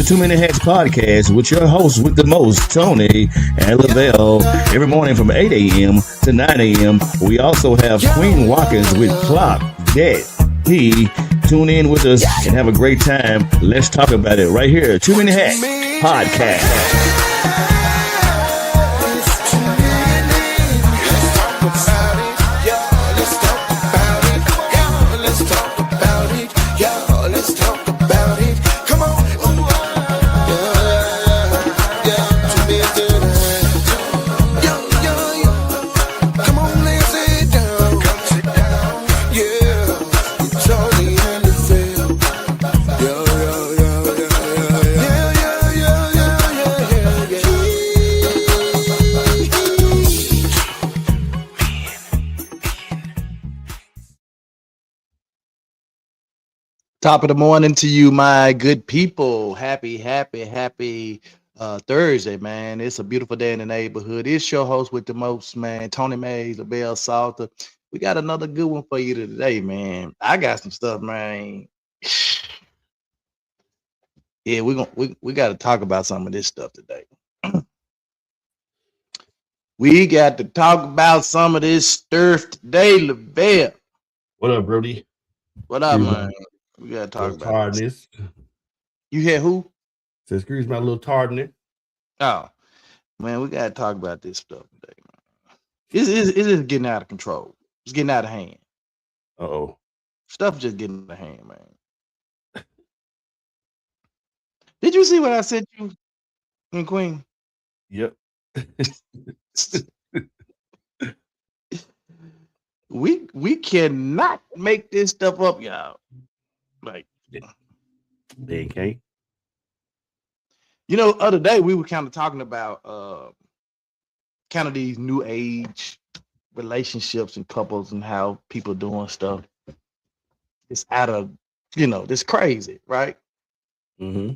Too Many Hats podcast with your hosts with the most, Tony and Lavelle, every morning from 8 a.m. to 9 a.m. We also have Queen Watkins with Clock That He. Tune in with us and have a great time. Let's talk about it right here. Too Many Hats podcast. Top of the morning to you, my good people. Happy Thursday, man. It's a beautiful day in the neighborhood. It's your host with the most, man, Tony Mays, LaBelle Salter. We got another good one for you today, man. I got some stuff, man. Yeah, we got to talk about some of this stuff today. We got to talk about some of this stuff today, LaBelle. What up, Brody? What up, man? We gotta talk about tardiness. You hear who? Says excuse my little tardiness. Oh, man, we gotta talk about this stuff today, man. It is getting out of control. It's getting out of hand. Uh-oh. Stuff just getting out of hand, man. Did you see what I sent you in Queen? Yep. We cannot make this stuff up, y'all. Like they can't. You know, other day we were kind of talking about kind of these new age relationships and couples and how people doing stuff. It's out of, this crazy, right? Mm-hmm.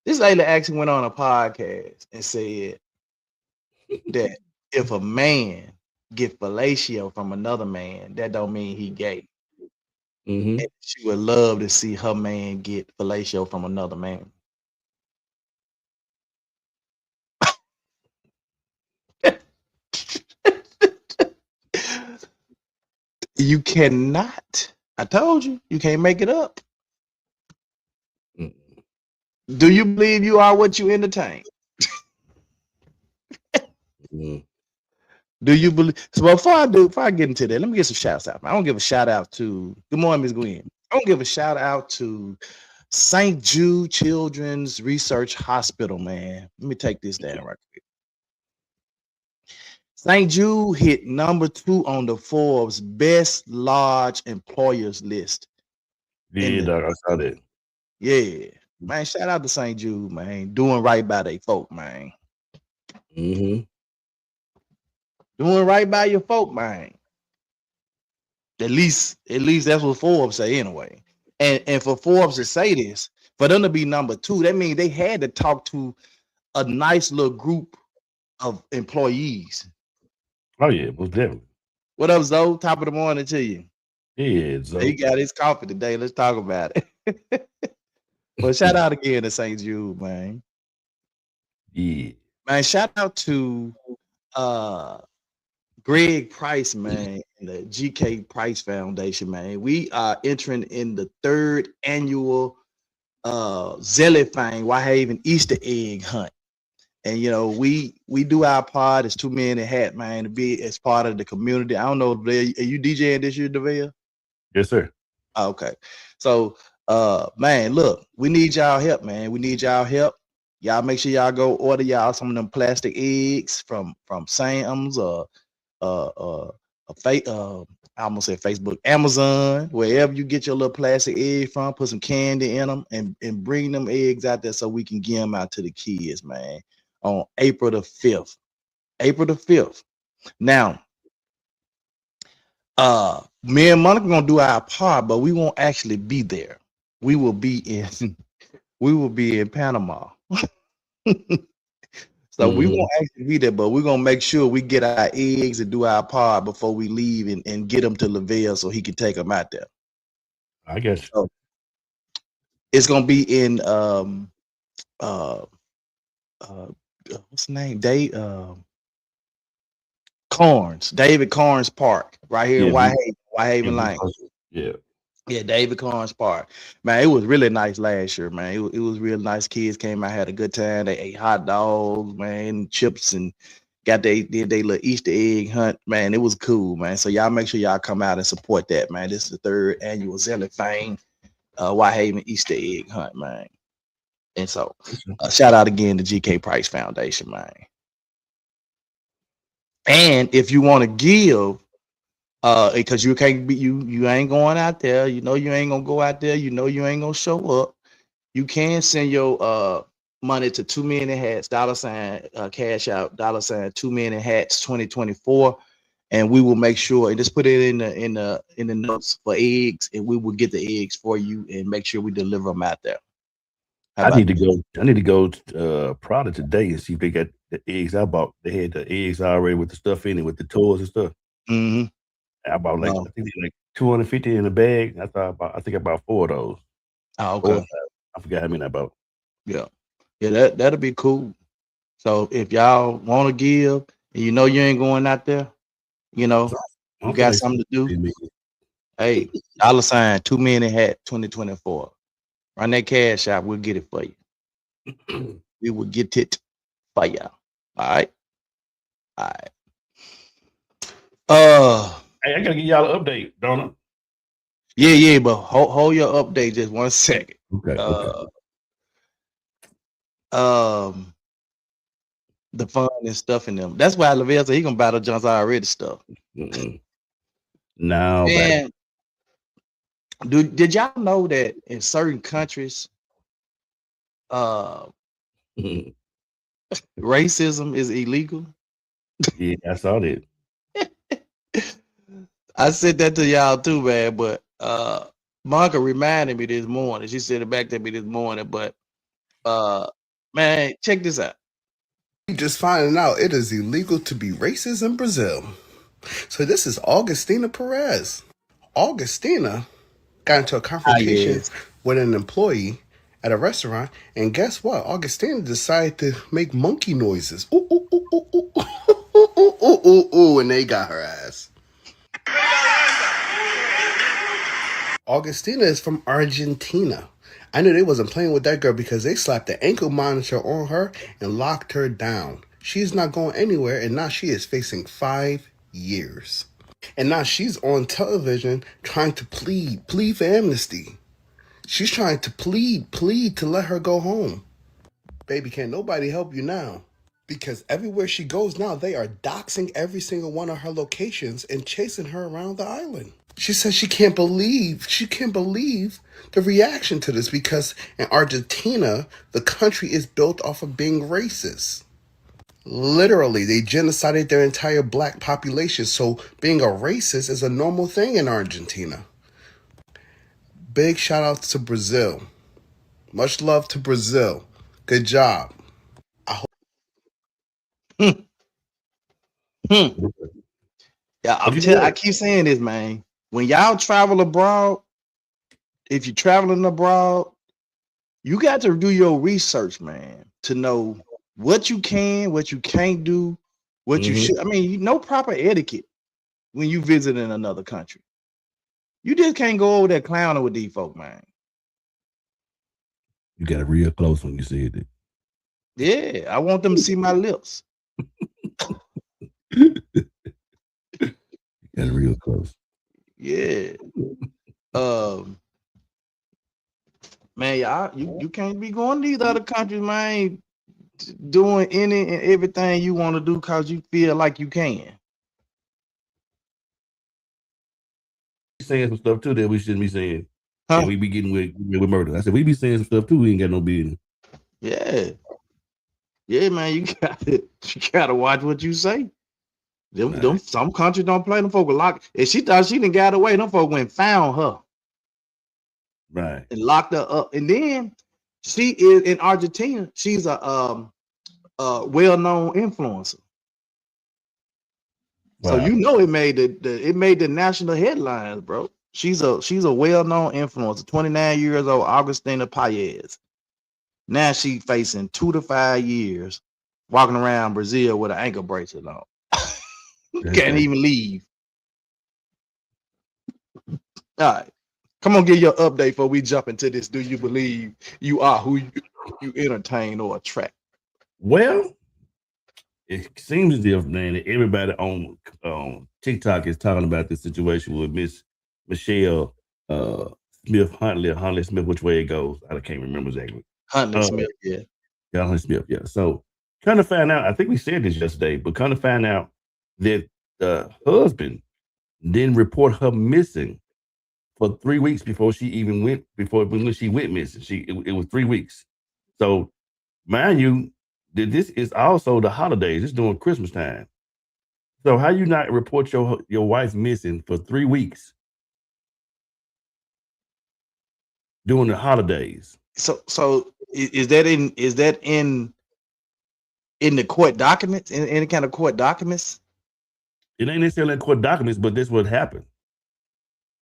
This lady actually went on a podcast and said that if a man get fellatio from another man, that don't mean he gay. Mm-hmm. And she would love to see her man get fellatio from another man. You cannot. I told you, you can't make it up. Mm-hmm. Do you believe you are what you entertain? Mm-hmm. Do you believe? So before I get into that, let me get some shouts out. I don't give a shout out to. Good morning, Ms. Gwen. I don't give a shout out to St. Jude Children's Research Hospital, man. Let me take this down right quick. St. Jude hit number 2 on the Forbes Best Large Employers list. Yeah, dog, I saw that. Yeah, man. Shout out to St. Jude, man. Doing right by they folk, man. Mm-hmm. Doing right by your folk, man. At least that's what Forbes say anyway. And for Forbes to say this, for them to be number 2, that means they had to talk to a nice little group of employees. Oh yeah, most definitely. What up, Zoe? Top of the morning to you. Yeah, Zoe. He got his coffee today. Let's talk about it. Well, shout out again to St. Jude, man. Yeah. Man, shout out to Greg Price, man, and the GK Price Foundation, man. We are entering in the 3rd annual Zellyfang Whitehaven Easter egg hunt. And we do our part as Too Many Hats, man, to be as part of the community. I don't know, are you DJing this year, DeVille? Yes, sir. Okay. So man, look, we need y'all help, man. We need y'all help. Y'all make sure y'all go order y'all some of them plastic eggs from Sam's or I almost said Facebook, Amazon, wherever you get your little plastic egg from, put some candy in them and bring them eggs out there so we can give them out to the kids, man, on April the 5th. April the 5th. Now, me and Monica gonna do our part, but we won't actually be there. We will be in Panama. So we won't actually be there, but we're gonna make sure we get our eggs and do our part before we leave and get them to Lavelle so he can take them out there. I guess. So it's gonna be in uh, what's the name? Carnes, David Carnes Park, right here Yeah, in Blue, Whitehaven Blue Lane. Coast. Yeah. Yeah, David Carnes Park. Man, it was really nice last year, man. It was real nice. Kids came out, had a good time. They ate hot dogs, man, chips, and did they little Easter egg hunt. Man, it was cool, man. So y'all make sure y'all come out and support that, man. This is the 3rd annual Zelly Fame Whitehaven Easter egg hunt, man. And so shout out again to GK Price Foundation, man. And if you want to give, because you can't be you ain't going out there, you know you ain't gonna go out there, you know you ain't gonna show up. You can send your money to 2 Million Hats, $ cash out, $ 2 Million Hats 2024, and we will make sure and just put it in the notes for eggs, and we will get the eggs for you and make sure we deliver them out there. I need to go Prada today and see if they got the eggs I bought. They had the eggs already with the stuff in it, with the toys and stuff. Mm-hmm. I bought I think like 250 in a bag. I think I bought 4 of those. Oh, okay. I forgot how many I bought. Yeah, that'll be cool. So if y'all want to give and you know you ain't going out there, you know, you got something to do. Hey, $ 2 Million Hat 2024. Run that cash out, we'll get it for you. We will get it for y'all. All right. Hey, I gotta give y'all an update, don't I? Yeah, but hold your update just 1 second. Okay. The fun and stuff in them. That's why Lavelle said he gonna battle John's already stuff. No, man. Did y'all know that in certain countries, racism is illegal? Yeah, I saw that. I said that to y'all too, man. But Monica reminded me this morning. She said it back to me this morning. But man, check this out. Just finding out it is illegal to be racist in Brazil. So this is Augustina Perez. Augustina got into a confrontation with an employee at a restaurant, and guess what? Augustina decided to make monkey noises. Ooh, ooh, ooh, ooh, ooh, ooh, ooh, ooh, ooh, ooh, and they got her ass. Augustina is from Argentina. I knew they wasn't playing with that girl because they slapped the ankle monitor on her and locked her down. She's not going anywhere, and now she is facing 5 years. And now she's on television trying to plead for amnesty. She's trying to plead to let her go home. Baby, can't nobody help you now. Because everywhere she goes now, they are doxing every single one of her locations and chasing her around the island. She says she can't believe the reaction to this because in Argentina, the country is built off of being racist. Literally, they genocided their entire black population, so being a racist is a normal thing in Argentina. Big shout out to Brazil. Much love to Brazil. Good job. Yeah, I keep saying this, man. When y'all travel abroad, if you're traveling abroad, you got to do your research, man, to know what you can, what you can't do, what you should. I mean, you know proper etiquette when you visit in another country. You just can't go over there clowning with these folk, man. You got it real close when you said it. Yeah, I want them to see my lips. Got it real close. Yeah. Man, y'all, you can't be going to these other countries, man, doing any and everything you want to do because you feel like you can. Saying some stuff too that we shouldn't be saying. Huh? And we be getting with murder. I said we be saying some stuff too. We ain't got no business. Yeah, man. You gotta watch what you say. Them some countries don't play them folk locked. If she thought she didn't get away, them folk went and found her. Right. And locked her up. And then she is in Argentina. She's a well-known influencer. Wow. So you know it made the national headlines, bro. She's a well-known influencer, 29 years old, Augustina Paez. Now she facing 2 to 5 years walking around Brazil with an ankle bracelet on. Can't even leave. All right. Come on, give your update before we jump into this. Do you believe you are who you entertain or attract? Well, it seems as if, man, that everybody on TikTok is talking about this situation with Miss Michelle Smith Huntley Smith, which way it goes. I can't remember exactly. Huntley Smith, yeah. Yeah, Huntley Smith, yeah. So kind of find out, I think we said this yesterday, but kind of find out that the husband didn't report her missing for 3 weeks before she even went, when she went missing. It was 3 weeks. So mind you, that this is also the holidays. It's during Christmas time. So how you not report your wife missing for 3 weeks during the holidays? So is that in the court documents? In any kind of court documents? It ain't necessarily in court documents, but this what happened.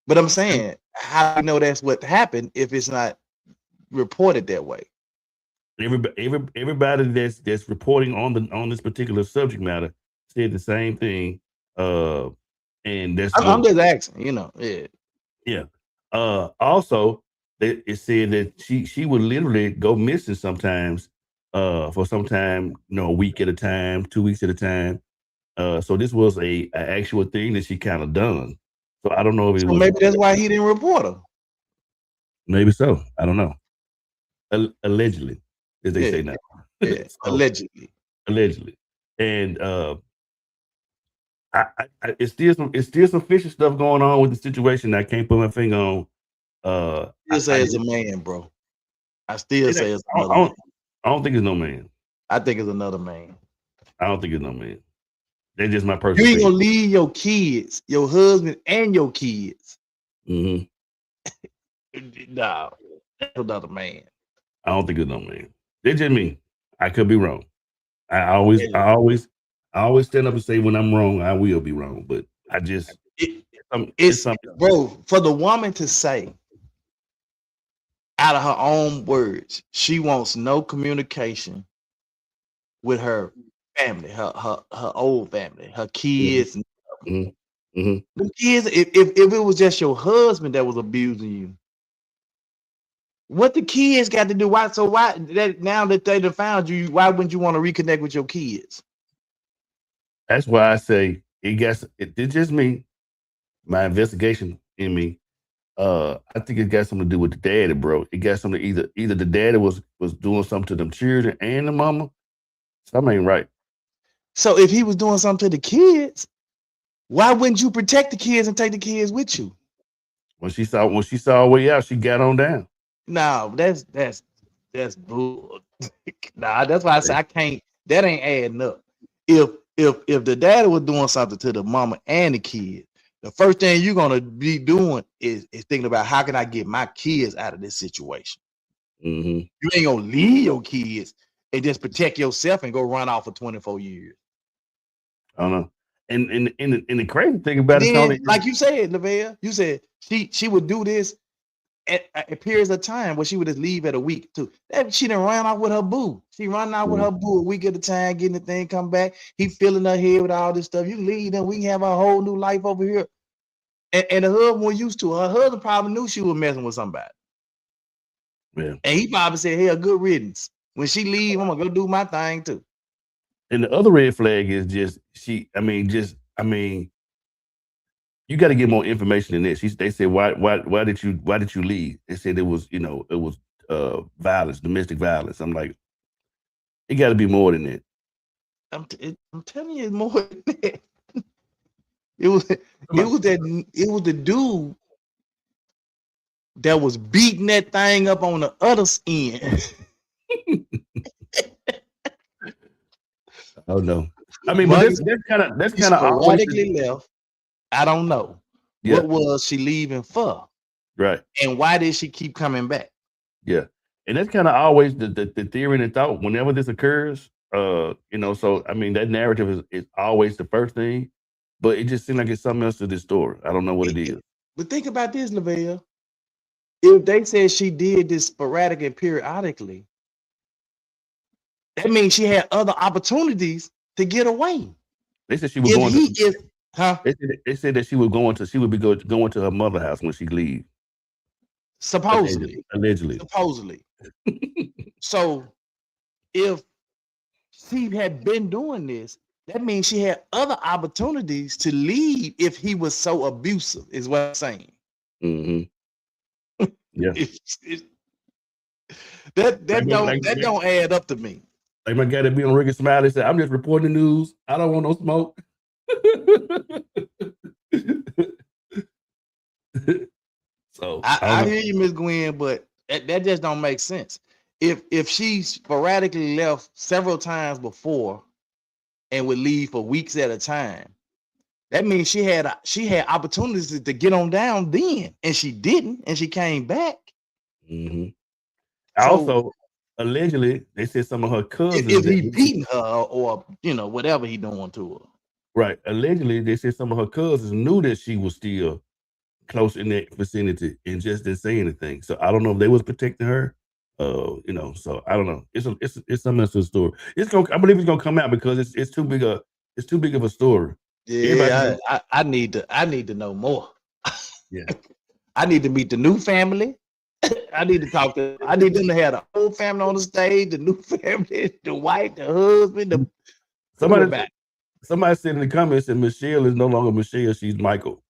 But I'm saying, how do you know that's what happened if it's not reported that way? Everybody that's reporting on this particular subject matter said the same thing. And that's I'm just asking, Yeah. Also, it said that she would literally go missing sometimes, for some time, a week at a time, 2 weeks at a time. So this was a actual thing that she kind of done. So I don't know if it was. Maybe that's why he didn't report her. Maybe so. I don't know. Allegedly, as they say now. Yeah, so, allegedly. And it's still some fishy stuff going on with the situation. I can't put my finger on. I say it's a man, bro. I still say it's another man. I don't think it's no man. I think it's another man. I don't think it's no man. That's just my personal. You ain't gonna leave your kids, your husband, and your kids. Mm-hmm. No, that's another man. I don't think it's no man. It's just me. I could be wrong. I always stand up and say when I'm wrong, I will be wrong. But I just it's something, bro. For the woman to say out of her own words, she wants no communication with her family, her old family, her kids. Mm-hmm. Mm-hmm. The kids, if it was just your husband that was abusing you, what the kids got to do? Why now that they done found you, why wouldn't you want to reconnect with your kids? That's why I say it's just me, my investigation in me. I think it got something to do with the daddy, bro. It got something either the daddy was doing something to them children and the mama. Something ain't right. So if he was doing something to the kids, why wouldn't you protect the kids and take the kids with you? When she saw a way out, she got on down. No, that's bull. Nah, that's why I say I can't. That ain't adding up. If the daddy was doing something to the mama and the kid, the first thing you're gonna be doing is thinking about how can I get my kids out of this situation. Mm-hmm. You ain't gonna leave your kids and just protect yourself and go run off for 24 years. I don't know. And the crazy thing about it, Tony, like you said, Lavelle, you said she would do this at periods of time where she would just leave at a week too. She done ran off with her boo. She running out with her boo a week at a time, getting the thing, come back. He filling her head with all this stuff. You leave them, we can have a whole new life over here. And the husband was used to her. Her husband probably knew she was messing with somebody. Yeah. And he probably said, hey, a good riddance. When she leave, I'm gonna go do my thing too. And the other red flag is just you got to get more information than this. They said, why did you leave? They said it was violence, domestic violence. I'm like, it got to be more than that. I'm telling you, it's more than that. It was the dude that was beating that thing up on the other end. Oh no! I mean, but that's kind of sporadically left. I don't know. Yeah. What was she leaving for? Right. And why did she keep coming back? Yeah, and that's kind of always the theory and the thought. Whenever this occurs, so I mean that narrative is always the first thing, but it just seems like it's something else to this story. I don't know what it is. But think about this, Lavelle. If they said she did this sporadic and periodically, that means she had other opportunities to get away. They said she was If going he to. is, huh? They said that she was going to. She would be going to her mother's house when she leave. Supposedly. Allegedly. So if she had been doing this, that means she had other opportunities to leave if he was so abusive, is what I'm saying. Mm-hmm. Yeah. That don't add up to me. Like my guy that be on Ricky Smiley said, I'm just reporting the news. I don't want no smoke. So I hear you, Miss Gwen, but that just don't make sense. If she sporadically left several times before and would leave for weeks at a time, that means she had opportunities to get on down then, and she didn't, and she came back. Mm-hmm. Also, allegedly, they said some of her cousins. If he beating her or whatever he doing to her. Right. Allegedly, they said some of her cousins knew that she was still close in that vicinity and just didn't say anything. So I don't know if they was protecting her. So I don't know. It's something else to the story. I believe it's gonna come out because it's too big of a story. Yeah, I need to know more. Yeah. I need to meet the new family. I need them to have the whole family on the stage, the new family, the wife, the husband, Somebody said in the comments that Michelle is no longer Michelle, she's Michael.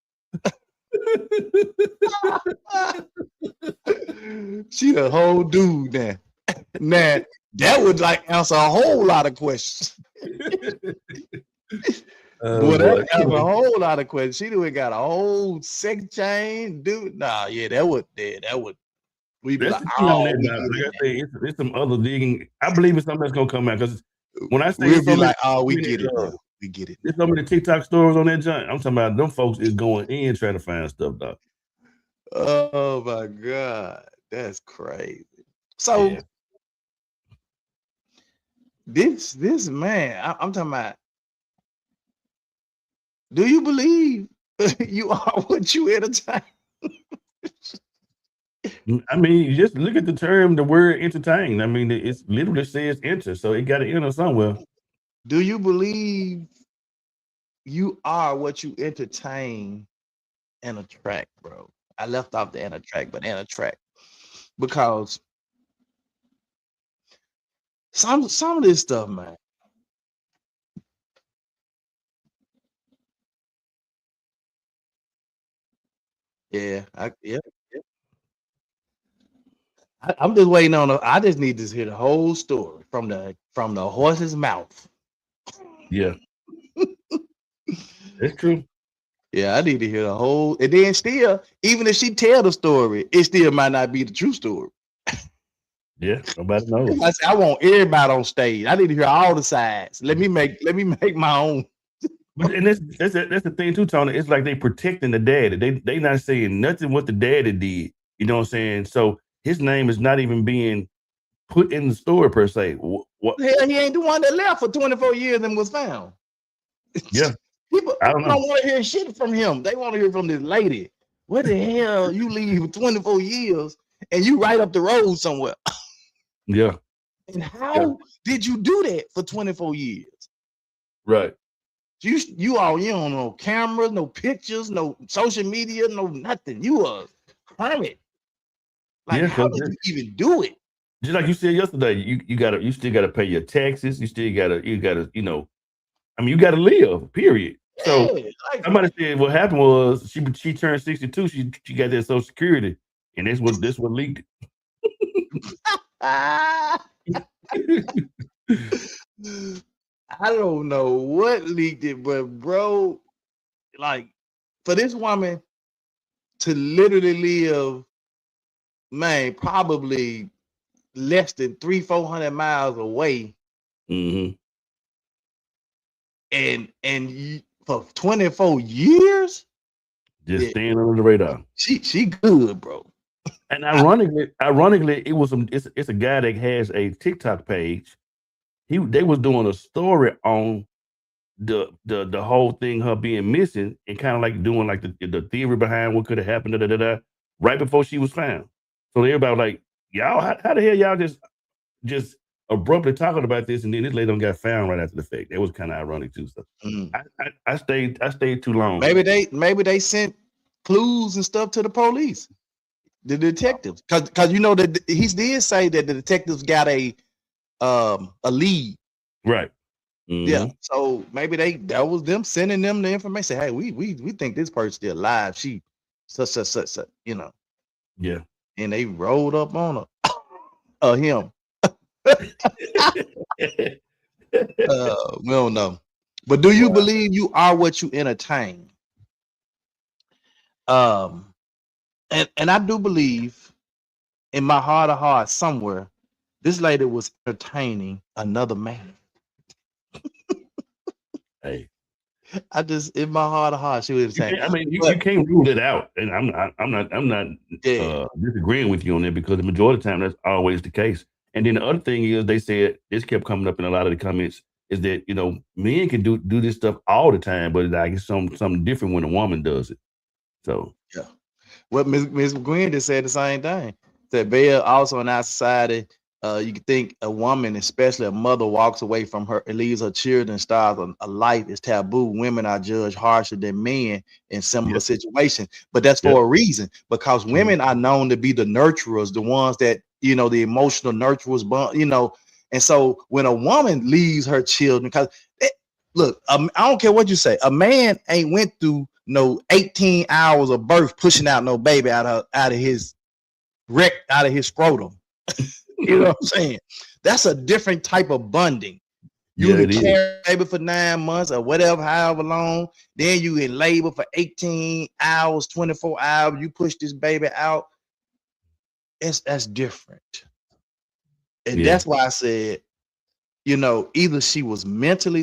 She the whole dude now. Now that would answer a whole lot of questions. That answer a whole lot of questions. She done got a whole sex chain, dude. That would. We be like, like I say, it's some other digging. I believe it's something that's gonna come out because when I say we'll be like, we get it. We get it. There's so many TikTok stories on that joint. I'm talking about them folks is going in trying to find stuff, dog. Oh my God, that's crazy. So this man, I'm talking about. Do you believe you are what you entertain? I mean, you just look at the word entertain. I mean, it literally says enter, so it got to enter somewhere. Do you believe you are what you entertain and attract, bro? I left off the and attract, but and attract. Because some of this stuff, man. Yeah, I'm just waiting on. I just need to hear the whole story from the horse's mouth. Yeah, that's true. Yeah, I need to hear the whole. And then still, even if she tell the story, it still might not be the true story. Yeah, nobody knows. I want everybody on stage. I need to hear all the sides. Let me make my own. And that's the thing too, Tony. It's like they protecting the daddy. They not saying nothing what the daddy did. You know what I'm saying? So his name is not even being put in the story per se. What? Hell, he ain't the one that left for 24 years and was found. Yeah. People don't want to hear shit from him. They want to hear from this lady. What the hell? You leave for 24 years and you right up the road somewhere. Yeah. And how did you do that for 24 years? Right. You don't know cameras, no pictures, no social media, no nothing. You a hermit. How did you even do it? Just like you said yesterday, you still gotta pay your taxes. You still gotta, you gotta live, period. So somebody said what happened was she turned 62, she got that Social Security, and this what leaked it. I don't know what leaked it, but bro, for this woman to literally live, man, probably less than 300-400 miles away, mm-hmm. and for 24 years, just staying under the radar. She good, bro. And ironically, it's a guy that has a TikTok page. They was doing a story on the whole thing, her being missing, and kind of like doing like the theory behind what could have happened, right before she was found. So everybody was like, y'all, how the hell y'all just abruptly talking about this, and then this lady done got found right after the fact. That was kind of ironic too. So Mm. I stayed too long. Maybe they sent clues and stuff to the police, the detectives, because you know that he did say that the detectives got a lead. Right. Yeah. So maybe that was them sending them the information. Hey, we think this person's still alive. She such, you know. Yeah. And they rolled up on her, him. We don't know. But do you believe you are what you entertain? And I do believe in my heart of hearts somewhere, this lady was entertaining another man. Hey, I just in my heart of hearts, she was saying. I mean, you can't rule it out, and I'm not disagreeing with you on that, because the majority of the time that's always the case. And then the other thing is, they said, this kept coming up in a lot of the comments, is that, you know, men can do this stuff all the time, but like it's something different when a woman does it. So yeah, well, Miss McGuinn just said the same thing. That Bell also in our society, you can think a woman, especially a mother, walks away from her and leaves her children, starts a life is taboo. Women are judged harsher than men in similar situations, but that's for a reason, because women are known to be the nurturers, the ones that, you know, the emotional nurturers, you know. And so when a woman leaves her children, because look, I don't care what you say, a man ain't went through no 18 hours of birth pushing out no baby out of his scrotum. You know what I'm saying? That's a different type of bonding. You in carry baby for 9 months or whatever, however long. Then you in labor for 18 hours, 24 hours. You push this baby out. That's different. And that's why I said, you know, either she was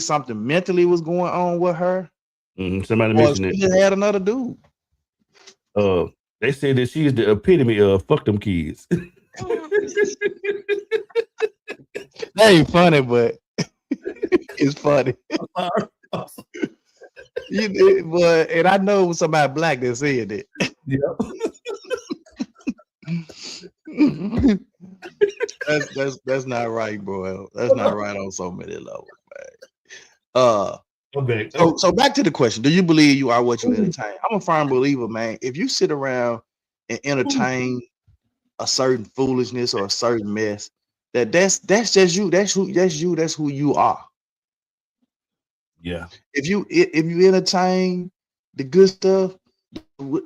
something mentally was going on with her. Somebody mentioned it. She just had another dude. They said that she's the epitome of fuck them kids. That ain't funny, but it's funny. And I know somebody black that said it. Yeah. That's not right, bro. That's not right on so many levels, man. Okay. So back to the question: do you believe you are what you entertain? I'm a firm believer, man. If you sit around and entertain a certain foolishness or a certain mess, that's just you. That's who you are. Yeah. If you entertain the good stuff,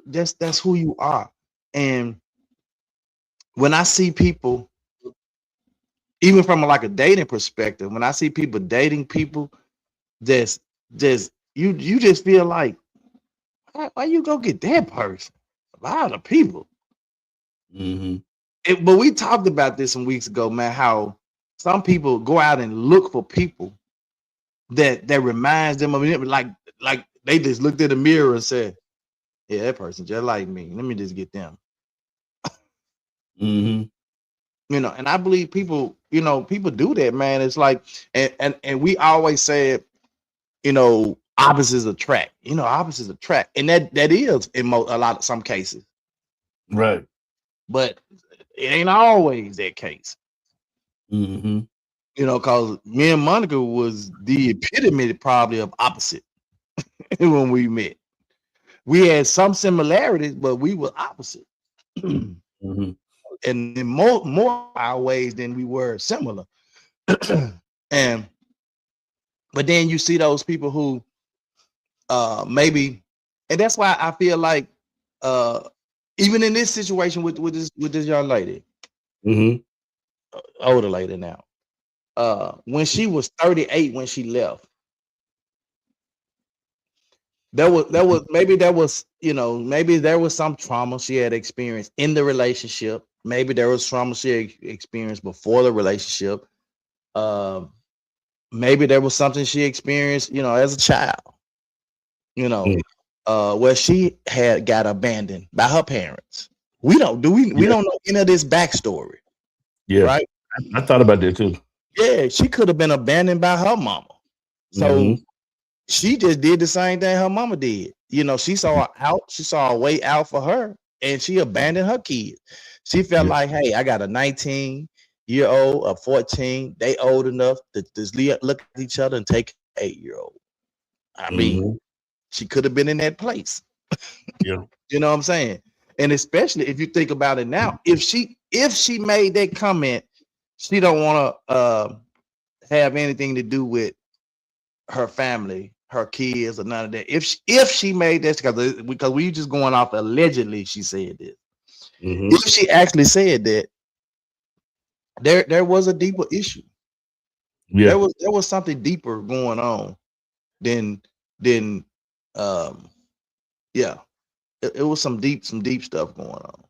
that's who you are. And when I see people, even from like a dating perspective, when I see people dating people, you just feel like, why you go get that person? A lot of people. But we talked about this some weeks ago, man, how some people go out and look for people that reminds them of it. Like they just looked at the mirror and said, yeah, that person just like me. Let me just get them. You know, and I believe people do that, man. It's like, and we always say, you know, opposites attract. You know, opposites attract, and that is in some cases, right? But it ain't always that case. You know, because me and Monica was the epitome probably of opposite when we met. We had some similarities, but we were opposite. And in more our ways than we were similar. But then you see those people who maybe, and that's why I feel like even in this situation with this young lady, older lady now, when she was 38 when she left, there was maybe there was some trauma she had experienced in the relationship. Maybe there was trauma she had experienced before the relationship. Maybe there was something she experienced, you know, as a child, you know, where she had got abandoned by her parents. We don't know any of this backstory. Yeah. Right. I thought about that too. Yeah, she could have been abandoned by her mama. So she just did the same thing her mama did. You know, she saw a way out for her, and she abandoned her kids. She felt like, hey, I got a 19, year old or 14, they old enough to just look at each other and take 8-year-old. I mean, she could have been in that place. Yeah. You know what I'm saying? And especially if you think about it now, if she made that comment, she don't want to have anything to do with her family, her kids, or none of that. If she made this, because we just going off allegedly, she said this. If she actually said that, there was a deeper issue. Yeah. There was something deeper going on than yeah. It was some deep stuff going on.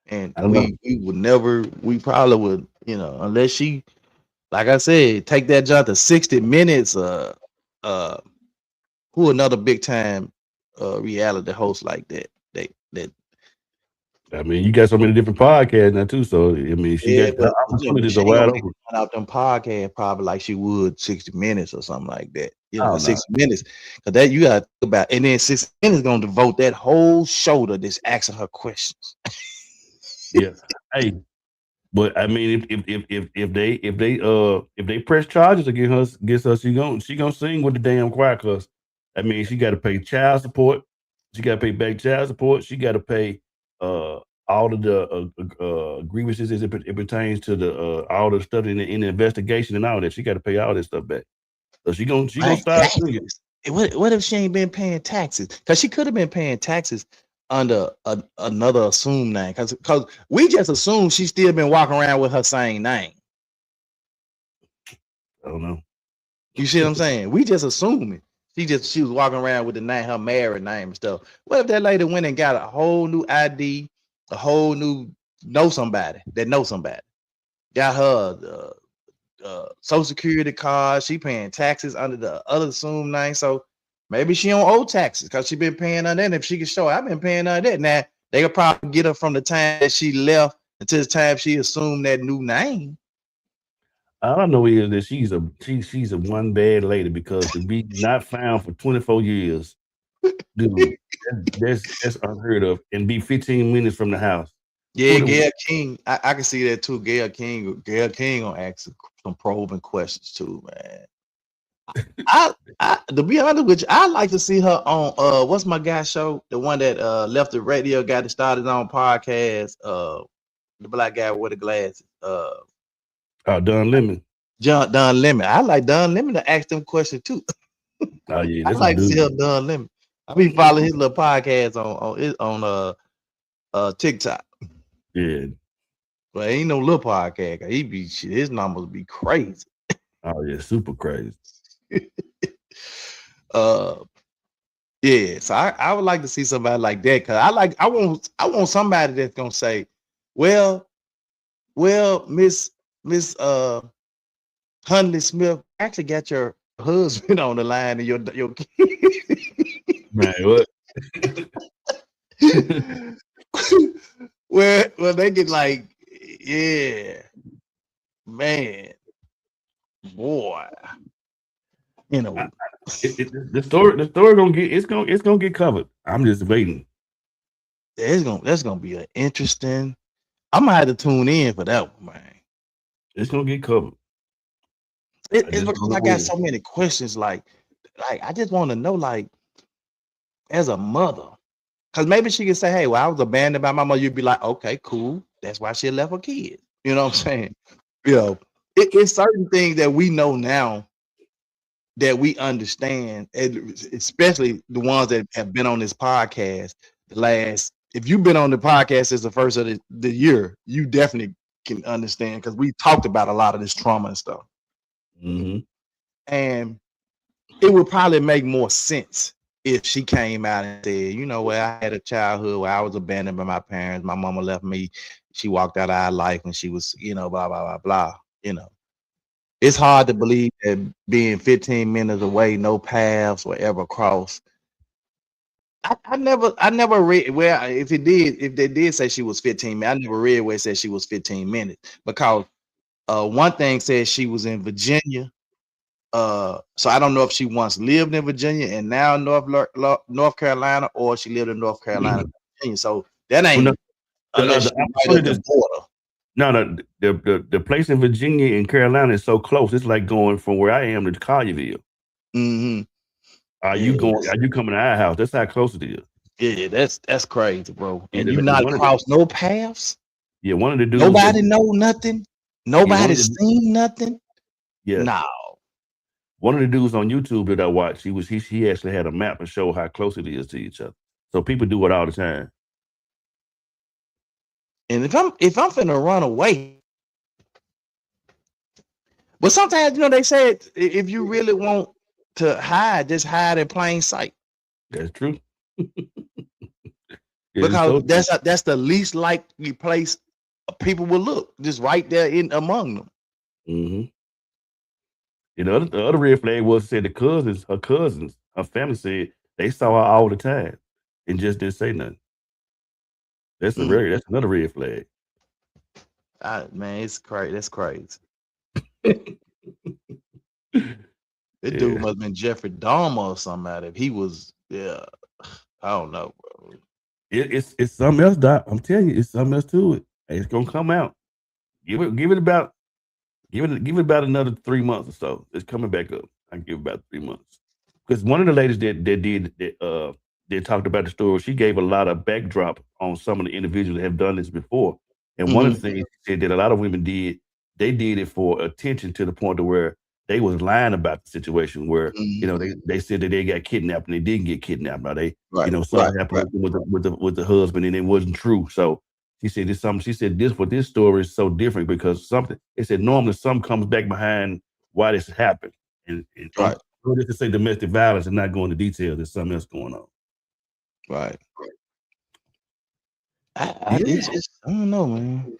And we probably would, unless she, like I said, take that job to 60 Minutes, who another big time reality host like that. I mean, you got so many different podcasts now too. So I mean, she got the opportunities are wide open. Out them podcasts probably like she would 60 Minutes or something like that. 60 Minutes, because that you got to think about, and then 60 Minutes gonna devote that whole show to just asking her questions. Yeah. Hey, but I mean, if they press charges against her, she gonna sing with the damn choir. Cause I mean, she got to pay child support. She got to pay back child support. She got to pay all of the grievances as it pertains to the all the stuff in the investigation and all that. She got to pay all that stuff back. So she gonna start singing. What if she ain't been paying taxes? Because she could have been paying taxes under another assumed name. Because we just assume she's still been walking around with her same name. I don't know. You see what I'm saying? We just assuming she was walking around with the name, her married name and stuff. What if that lady went and got a whole new ID, a whole new somebody, got her Social Security card, she paying taxes under the other assumed name, so maybe she don't owe taxes because she been paying on that. And if she can show, I've been paying on that. Now they could probably get her from the time that she left until the time she assumed that new name. All I know is that she's a one bad lady, because to be not found for 24 years, dude, that's unheard of, and be 15 minutes from the house. Yeah, Gayle King, I can see that too. Gayle King gonna ask some probing questions too, man. I to be honest with you, I like to see her on what's my guy show, the one that left the radio, got it started on podcast, the black guy with the glasses, Don Lemon. Don Lemon. I like Don Lemon to ask them questions too. Oh yeah, I like to see her Don Lemon. I be following his little podcast on TikTok. Yeah, but ain't no little podcast. His numbers be crazy. Oh yeah, super crazy. Yeah, so I would like to see somebody like that, because I want somebody that's gonna say, well, Miss Hundley Smith, actually got your husband on the line and your man, what? well, they get like, yeah, man, boy, the story gonna get covered. I'm just waiting. That's gonna be an interesting. I'm gonna have to tune in for that one, man. It's gonna get covered. It's because I got so many questions. Like I just want to know, like, as a mother, because maybe she can say, "Hey, well, I was abandoned by my mother." You'd be like, "Okay, cool. That's why she left her kids." You know what I'm saying? It's certain things that we know now that we understand, especially the ones that have been on this podcast. If you've been on the podcast since the first of the year, you definitely can understand, because we talked about a lot of this trauma and stuff. Mm-hmm. And it would probably make more sense if she came out and said, you know, I had a childhood where I was abandoned by my parents. My mama left me. She walked out of our life when she was, blah, blah, blah, blah. It's hard to believe that being 15 minutes away, no paths were ever crossed. I never read where, if they did say she was 15 minutes, I never read where it said she was 15 minutes, because one thing says she was in Virginia. So I don't know if she once lived in Virginia and now North Carolina, or she lived in North Carolina, Virginia. So that ain't unless the right at the border. No, the place in Virginia and Carolina is so close. It's like going from where I am to Collierville. Mm-hmm. Are you coming to our house? That's how close it is. Yeah, that's crazy, bro. Yeah, And you not cross no paths. Yeah, one of the dudes. Nobody know nothing. Nobody seen nothing. Yeah. No. One of the dudes on YouTube that I watched, he actually had a map and show how close it is to each other. So people do it all the time. And if I'm finna run away, but sometimes they say if you really want to hide, just hide in plain sight. That's true. Because that's the least likely place people will look, just right there in among them. Mm-hmm. The other red flag was said her cousins, her family said they saw her all the time and just didn't say nothing. That's another red flag. Man, it's crazy. That's crazy. This dude must have been Jeffrey Dahmer or somebody. If he was, I don't know, bro. It's something else, Doc. I'm telling you, it's something else to it. It's gonna come out. Give it about another 3 months or so. It's coming back up. I give it about 3 months. Because one of the ladies that talked about the story, she gave a lot of backdrop on some of the individuals that have done this before. And one of the things she said that a lot of women did, they did it for attention to the point to where they was lying about the situation where they said that they got kidnapped and they didn't get kidnapped. Now something happened with the husband and it wasn't true. So she said this story is so different because it said normally something comes back behind why this happened. And just to say domestic violence and not go into detail, there's something else going on. Right. I don't know, man.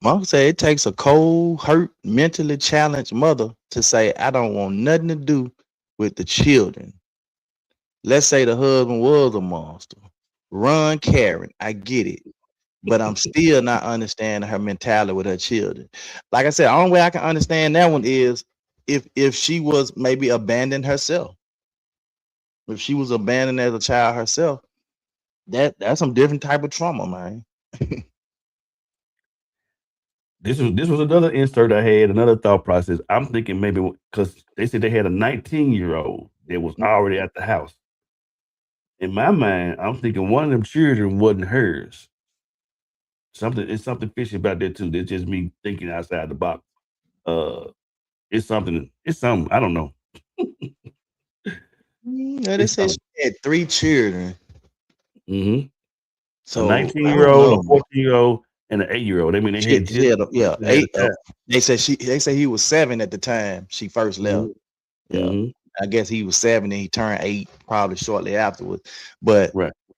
Mom said it takes a cold, hurt, mentally challenged mother to say, I don't want nothing to do with the children. Let's say the husband was a monster. Run, Karen. I get it. But I'm still not understanding her mentality with her children. Like I said, the only way I can understand that one is if she was maybe abandoned herself. If she was abandoned as a child herself, that's some different type of trauma, man. This was another insert I had, another thought process. I'm thinking maybe because they said they had a 19-year-old that was already at the house. In my mind, I'm thinking one of them children wasn't hers. It's something fishy about that too. That's just me thinking outside the box. It's something. I don't know. They said she had 3 children. Mm-hmm. So a 19-year-old, a 14-year-old, and an 8-year-old. I mean, they had 8. They said he was 7 at the time she first left. Mm-hmm. I guess he was 7 and he turned 8 probably shortly afterwards. But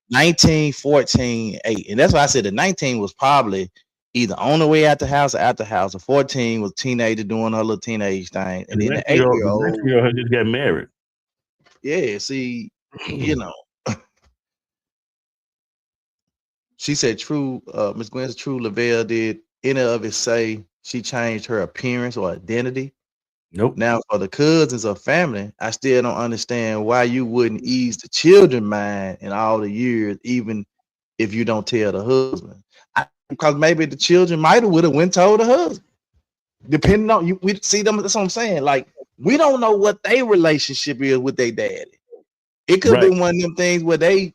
19, 14, 8. And that's why I said the 19 was probably either on the way out the house or at the house. The 14 was teenager doing her little teenage thing. And then the 8-year-old just got married. Yeah, see, she said Miss Gwen said True Lavelle did any of it say she changed her appearance or identity? Nope. Now for the cousins or family, I still don't understand why you wouldn't ease the children mind in all the years, even if you don't tell the husband. Because maybe the children might have went told the husband. Depending on you, we see them. That's what I'm saying. Like we don't know what their relationship is with their daddy. It could be one of them things where they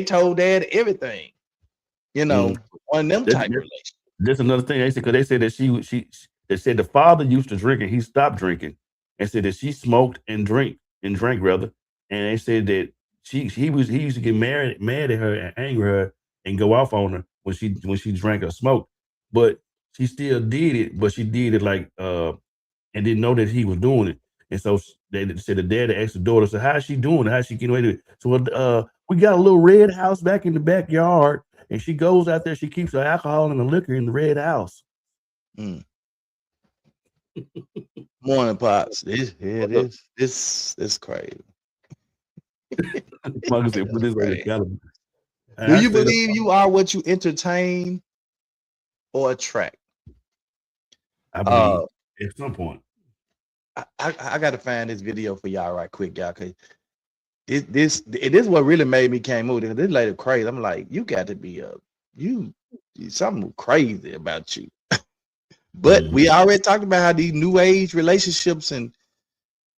told dad everything. One of them type of relationship. That's another thing they said because they said that they said the father used to drink and he stopped drinking, and said that she smoked and drank rather, and they said that he used to get mad at her and anger her and go off on her when she drank or smoked, but she still did it, but she did it like and didn't know that he was doing it, and so they said the dad asked the daughter, so how's she doing it? How's she getting away with it? So we got a little red house back in the backyard, and she goes out there, she keeps her alcohol and the liquor in the red house. Morning, Pops. This is crazy. Do you believe you are what you entertain or attract? I believe at some point. I gotta find this video for y'all right quick, y'all, because this is what really made me came over. This lady crazy. I'm like, you got to be you something crazy about you. But we already talked about how these new age relationships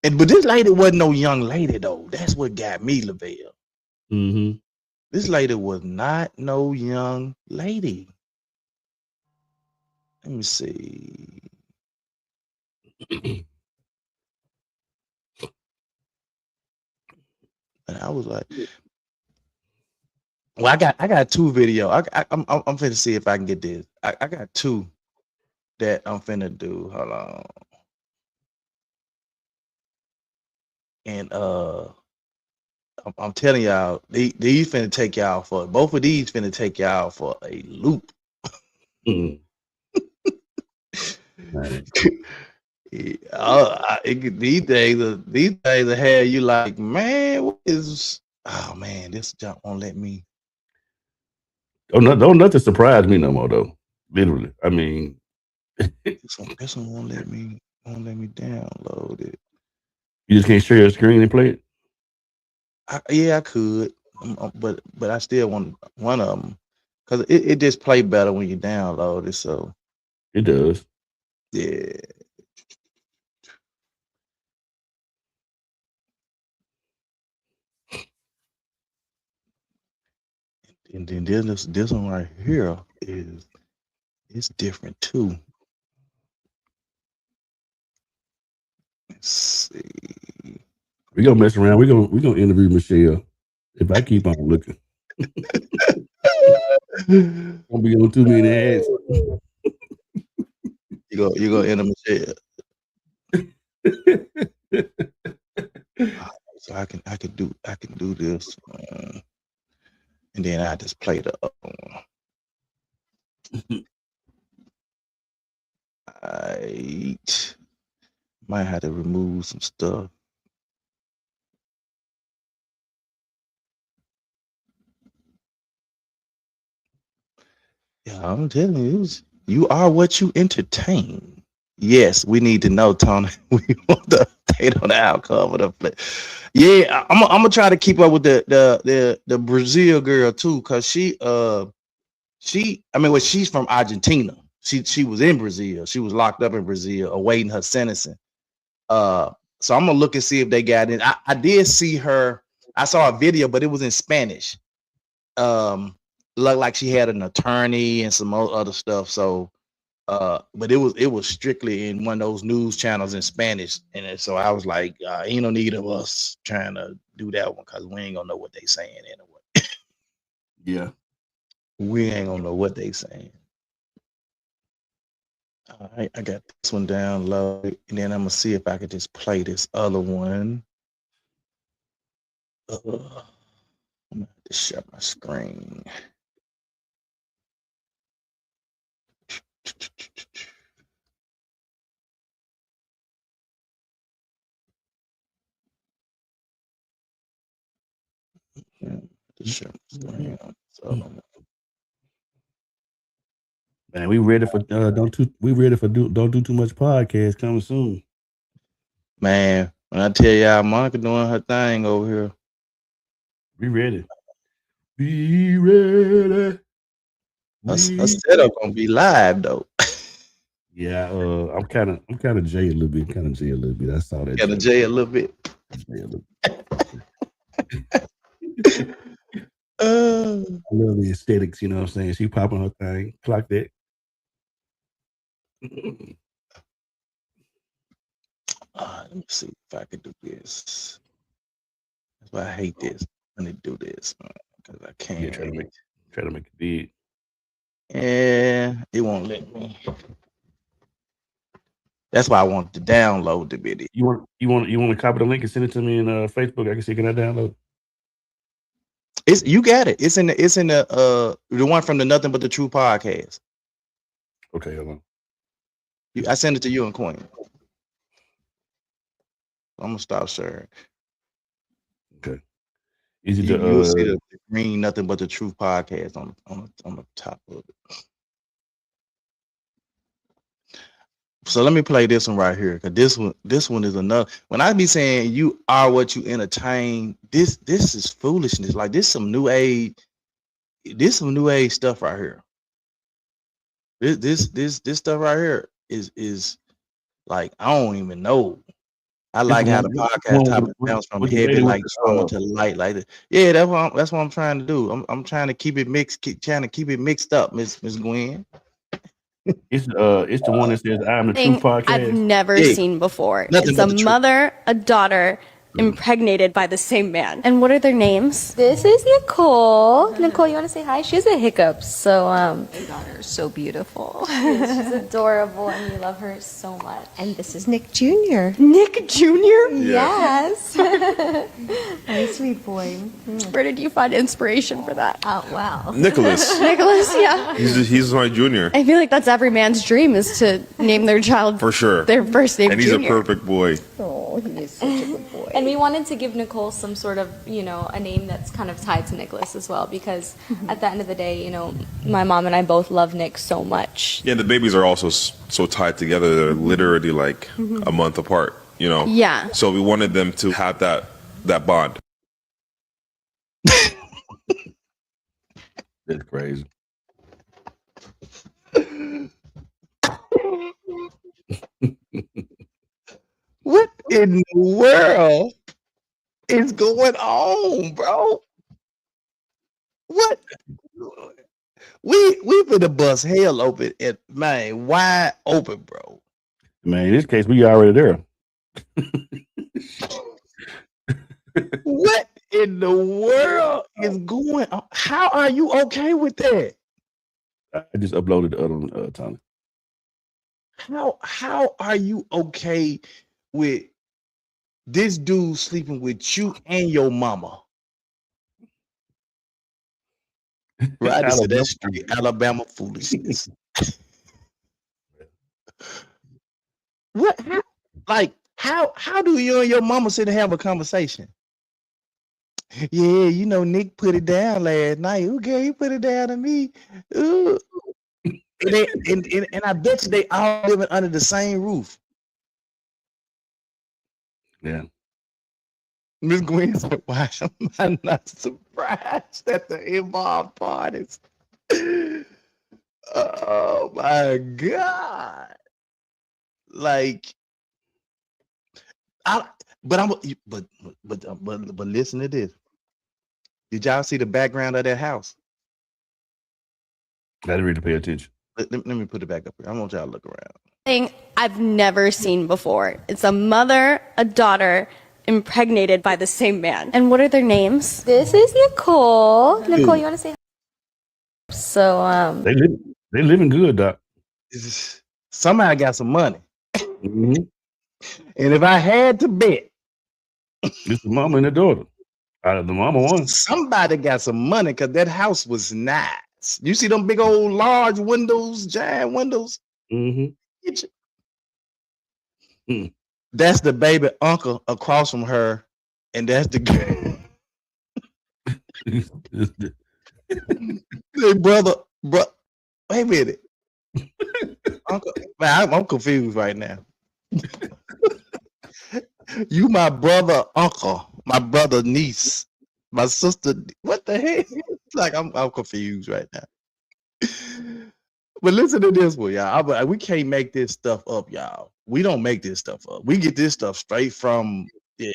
but this lady wasn't no young lady though. That's what got me, Lavelle. Mm-hmm. This lady was not no young lady. Let me see. And I was like, well, I got two video. I'm finna see if I can get this. I got two that I'm finna do. Hold on. And I'm telling y'all, these finna take y'all for both of these finna take y'all for a loop. Right. These days ahead, you like, man, what is? Oh man, this jump won't let me. Don't nothing surprise me no more though. Literally, I mean, This one won't let me download it. you just can't share your screen and play it. Yeah, I could, but I still want one of them because it just play better when you download it. So It does. yeah. And then this one right here it's different too. Let's see. We gonna mess around. We gonna interview Michelle if I keep on looking. Won't be on too many ads. You go enter Michelle. So I can do this, and then I just play the other one. I might have to remove some stuff. Yeah, I'm telling you, you are what you entertain. Yes, we need to know, Tony. We want the update on the outcome of the play. Yeah, I'm gonna try to keep up with the Brazil girl too, cause she's from Argentina. She was in Brazil. She was locked up in Brazil, awaiting her sentencing. So I'm gonna look and see if they got it. I did see her. I saw a video, but it was in Spanish. Looked like she had an attorney and some other stuff. So, but it was strictly in one of those news channels in Spanish, and so I was like, ain't no need of us trying to do that one because we ain't gonna know what they saying anyway. Yeah, we ain't gonna know what they saying. All right, I got this one downloaded, and then I'm gonna see if I could just play this other one. I'm gonna have to shut my screen. man, we ready for don't do too much podcast coming soon. Man, when I tell y'all, Monica doing her thing over here. We ready. Be ready. Her setup gonna be live though. Yeah, I'm kind of jay a little bit. I saw that. Kind of jay a little bit. I love the aesthetics, you know what I'm saying? She popping her thing. Clock that. Let me see if I can do this. That's why I hate this. Let me do this because I can't. Yeah, try to make it big. Yeah, it won't let me. That's why I wanted to download the video. You want to copy the link and send it to me in Facebook? I can see. Can I download? You got it. It's in the one from the Nothing But the Truth podcast. Okay, hold on. I send it to you and Queen. I'm gonna stop sharing. Okay. Is it you'll see the green Nothing But the Truth podcast on the top of it. So let me play this one right here, because this one is another. When I be saying you are what you entertain, this is foolishness. Like this some new age stuff right here. This stuff right here is like I don't even know. I It's like the how one, the it's the podcast one topic bounce from with the heavy lady with like trauma to light like this. Yeah, that's what I'm trying to do. I'm trying to keep it mixed, trying to keep it mixed up, Miss Gwen. it's the one that says "I'm the Truth" Thing I've podcast. never Yeah, seen before. nothing It's but a the truth. mother, a daughter, impregnated by the same man. And what are their names? This is Nicole. Nicole, you want to say hi? She has a hiccup, so My daughter is so beautiful. she's adorable, and we love her so much. And this is Nick Jr. Nick Jr.? Yes. My sweet boy. Where did you find inspiration for that? Oh wow. Nicholas. Nicholas, yeah. He's my junior I feel like that's every man's dream is to name their child for sure. their first name And he's Junior. a perfect boy. Oh, he is such a good boy. And we wanted to give Nicole some sort of, a name that's kind of tied to Nicholas as well, because at the end of the day, my mom and I both love Nick so much. Yeah, the babies are also so tied together. They're literally like a month apart. Yeah. So we wanted them to have that bond. That's crazy. What in the world is going on, bro? What? We finna bust hell open and man, wide open, bro. Man, in this case, we already there. What in the world is going on? How are you okay with that? I just uploaded the other one, Tony. How are you okay with this dude sleeping with you and your mama? Right, so that's straight Alabama foolishness. What? How do you and your mama sit and have a conversation? Yeah, Nick put it down last night. Okay, he put it down to me. Ooh. And I bet you they all living under the same roof. Yeah. Miss Gwen said, why am I not surprised at the involved parties? Oh my God. Like, but listen to this. Did y'all see the background of that house? I didn't really pay attention. Let me put it back up here. I want y'all to look around. Thing I've never seen before. It's a mother, a daughter, impregnated by the same man. And what are their names? This is Nicole. Nicole, you want to say hi? So They living good, Doc. Somebody got some money. Mm-hmm. And if I had to bet, It's the mama and the daughter. The mama won. somebody got some money because that house was nice. You see them big old large windows, giant windows? Mm-hmm. That's the baby uncle across from her, and that's the girl. Hey, brother. Wait a minute. Uncle, man, I'm confused right now. You my brother uncle, my brother niece, my sister. What the heck? Like I'm confused right now. But listen to this one, y'all. We can't make this stuff up, y'all. We don't make this stuff up. We get this stuff straight from. Yeah.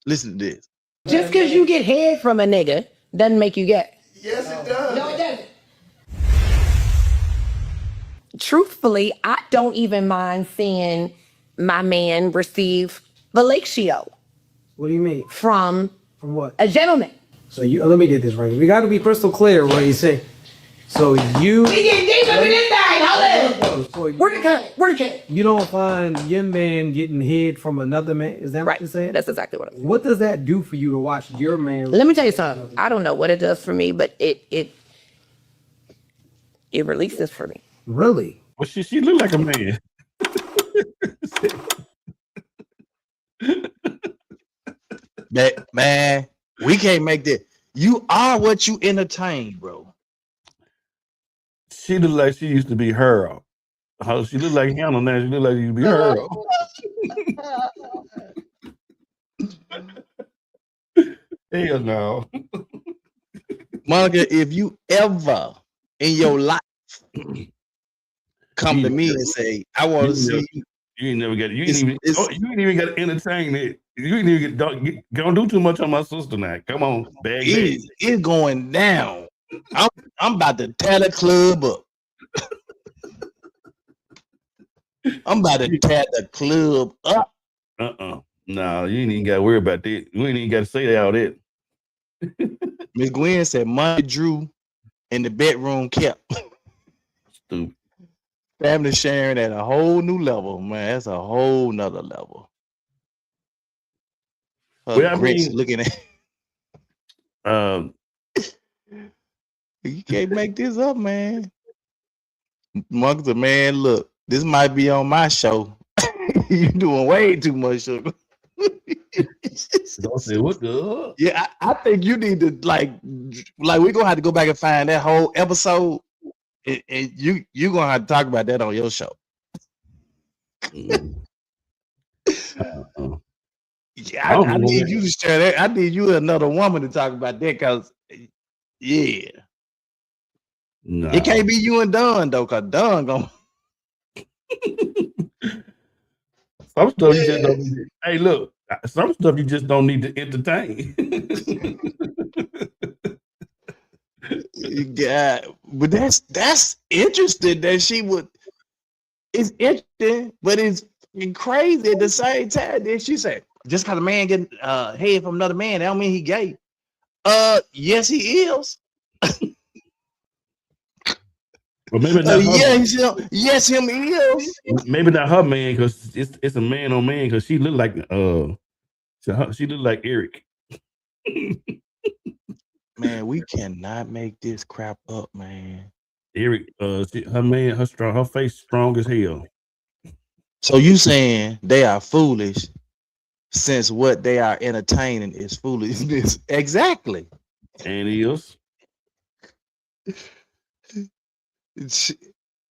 Listen to this. Just because you get head from a nigga doesn't make you gay. Yes, it does. No, it doesn't. Truthfully, I don't even mind seeing my man receive fellatio What do you mean? from From what? a gentleman. So let me get this right. We got to be crystal clear what he's saying. So you. We get deep up in this thing. Hold on. So Where the cut? Where the cut? you don't find your man getting head from another man? Is that what Right. you're saying? That's exactly what I'm saying. What does that do for you to watch your man? Let me tell you something. I don't know what it does for me, but it releases for me. Really? Well, she look like a man. Man, we can't make that. You are what you entertain, bro. She look like she used to be her. How she look like Hannah now? She look like she used to be her. Hell no. Monica, if you ever in your life come You to ain't me never- and say, "I want you to ain't never- see." You ain't never got. You ain't It's- even. it's- You ain't even got to entertain it. You ain't even don't do too much on my sister now. Come on, bag that. It's going down. I'm about to tear the club up. I'm about to tear the club up. No, you ain't even got to worry about that. You ain't even got to say all that. Miss Gwen said, "Money Drew in the bedroom kept." Stupid. Family sharing at a whole new level, man. That's a whole nother level. Well, I Grinch mean, looking at you can't make this up, man. Monk the man, look, this might be on my show. You doing way too much, sugar. Don't say what the. Yeah, I think you need to like we're gonna have to go back and find that whole episode, and you gonna have to talk about that on your show. Yeah, I need you to share that. I need you another woman to talk about that because, yeah, No. it can't be you and Don though, cause Don gonna. Some stuff you just don't. Hey, look, some stuff you just don't need to entertain. Yeah, but that's interesting that she would. It's interesting, but it's crazy at the same time. Then she said, just because a man getting head from another man, that don't mean he gay. Yes, he is. Well, maybe not yes, him is. Maybe not her man because it's a man on man because she look like she look like Eric. Man, we cannot make this crap up, man. Eric, her face strong as hell. So you saying they are foolish since what they are entertaining is foolishness? Exactly. And is.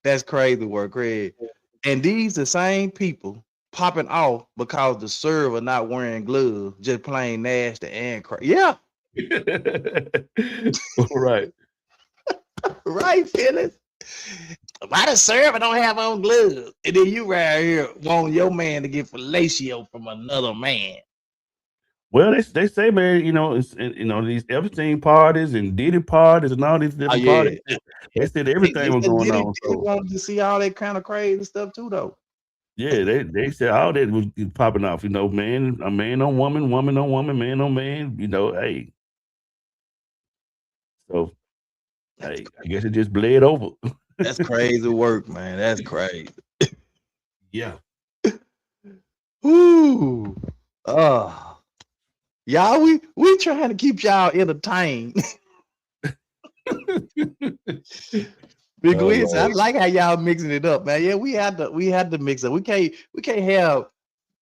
That's crazy work, Craig. And these the same people popping off because the server not wearing gloves, just plain nasty and crazy. Yeah. Right. Right, Phyllis. Why the server don't have on gloves? And then you right here want your man to get fellatio from another man. Well, they say, man, it's these Epstein parties and Diddy parties and all these different parties. They said everything was going on. They wanted to see all that kind of crazy stuff too, though. Yeah, they said all that was popping off. A man on woman, woman on woman, man on man. Hey. So, hey, I guess it just bled over. That's crazy work, man. That's crazy. Yeah. Ooh. Y'all, we trying to keep y'all entertained. Big Wiz, I like how y'all mixing it up, man. Yeah, we had to mix it. We can't have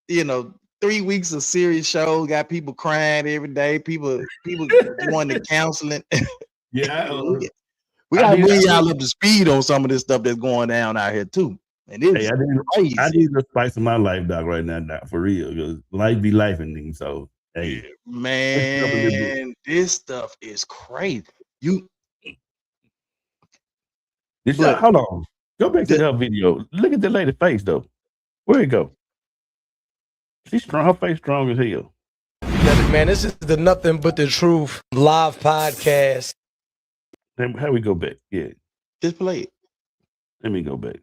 3 weeks of serious show, got people crying every day, people going to counseling. Yeah, we gotta bring y'all up to speed on some of this stuff that's going down out here too. And it's crazy. I need the spice of my life, Doc, right now, Doc, for real. Because life be lifing, so hey, man, this stuff is crazy. Hold on. Go back to that video. Look at the lady face though. Where it go? She's strong. Her face strong as hell. Man, this is the Nothing But the Truth live podcast. How we go back? Yeah. Just play it. Let me go back.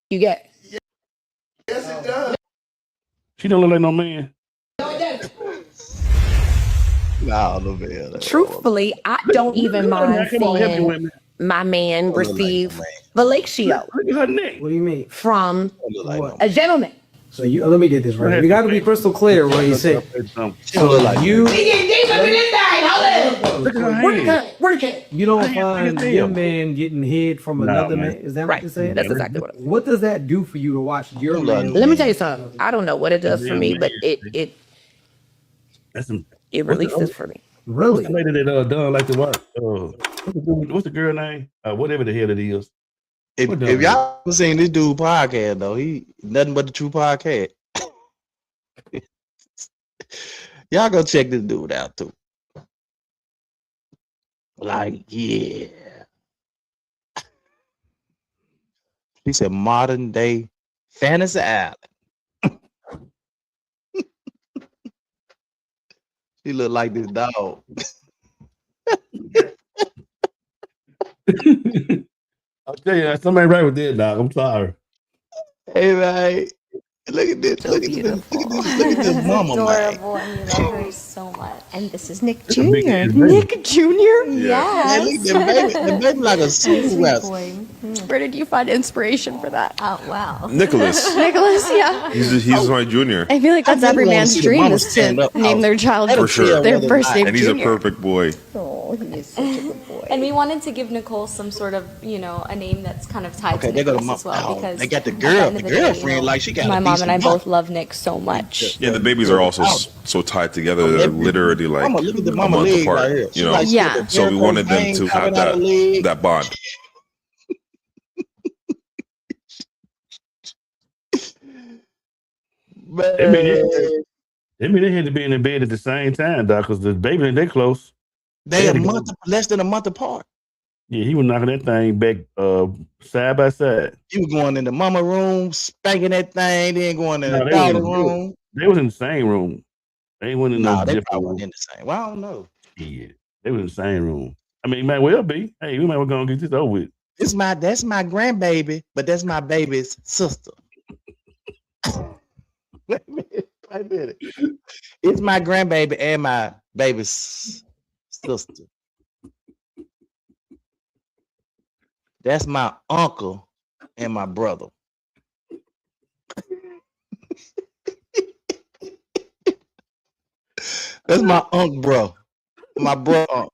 You get. Yes, it does. She don't look like no man. No, Lavelle. Truthfully, I don't even mind seeing my man receive fellatio. Look at her neck. What do you mean? From a gentleman. So let me get this right. We got to be crystal clear what he said. So you. You don't find your man getting hid from another man. Is that what you're saying? That's exactly what I'm saying. What does that do for you to watch your man? Let me tell you something. I don't know what it does for me, but it releases for me. Really? What's the lady that done like the what? What's the girl name? Whatever the hell it is. If y'all ever seen this dude podcast though, he nothing but the true podcast. Y'all go check this dude out too. Like, yeah. He said modern day Fantasy Island. He look like this dog. I'll tell you, somebody right with that, dog. I'm sorry. Hey man, look at this. So Look at this. beautiful. Look at this mama, man. Adorable, and we love her so much. And this is Nick That's a big Jr. ass baby. Nick Jr.? Man, look at that baby. The baby like a Sweet super boy. Where did you find inspiration for that? Oh wow. Nicholas. Nicholas, yeah. He's my junior. I feel like that's I every really wanna man's see the dream mama is stand to up. name their child That'll For sure. tell their whether or first not- name And he's a Junior. perfect boy. Oh, he is such a good boy. And we wanted to give Nicole some sort of, you know, a name that's kind of tied Okay, to they got a Nicholas as well. oh, Because they got the at girl, end the of day, girlfriend, like she got my a mom and I decent both love Nick so much. Yeah, the babies are also so tied together. They're literally like Mama, look at the a mama month leg apart. right here. She You know, like she Yeah. got the so we varicose wanted them vein to coming have out her leg. that bond. Man, I mean, they had to be in the bed at the same time, dog, because the baby they close. they had a to go. month, less than a month apart. Yeah, he was knocking that thing back side by side. You was going in the mama room, spanking that thing, then going in No, the they daughter was- room. They was in the same room. They went in Nah, no they different probably room. wasn't in the same. Well, I don't know. Yeah, they was in the same room. I mean, it might well be. Hey, we might well go and get this over with. That's my grandbaby, but that's my baby's sister. Wait a minute. It's my grandbaby and my baby's sister. That's my uncle and my brother. That's my uncle, bro. My bro uncle.